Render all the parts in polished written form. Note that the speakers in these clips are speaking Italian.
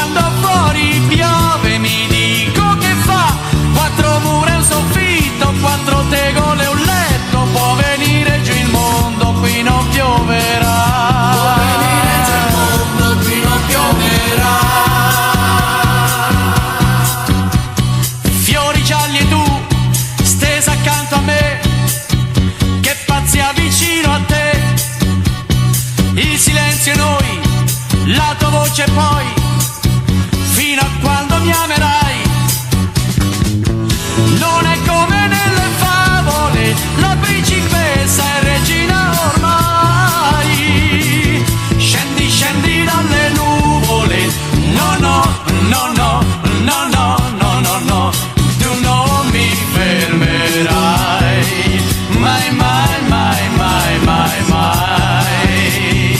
quando fuori piove mi dico che fa, quattro mura e un soffitto, quattro tegole e un letto, può venire giù il mondo, qui non pioverà. Può venire giù il mondo, qui non pioverà. Fiori gialli e tu, stesa accanto a me, che pazzia vicino a te. Il silenzio e noi, la tua voce poi, fino a quando mi amerai. Non è come nelle favole, la principessa è regina ormai. Scendi, scendi dalle nuvole, no, no, no, no, no, no, no, no, no, tu non mi fermerai, mai, mai, mai, mai, mai, mai.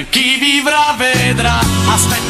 Chi vivrà vedrà, aspetta.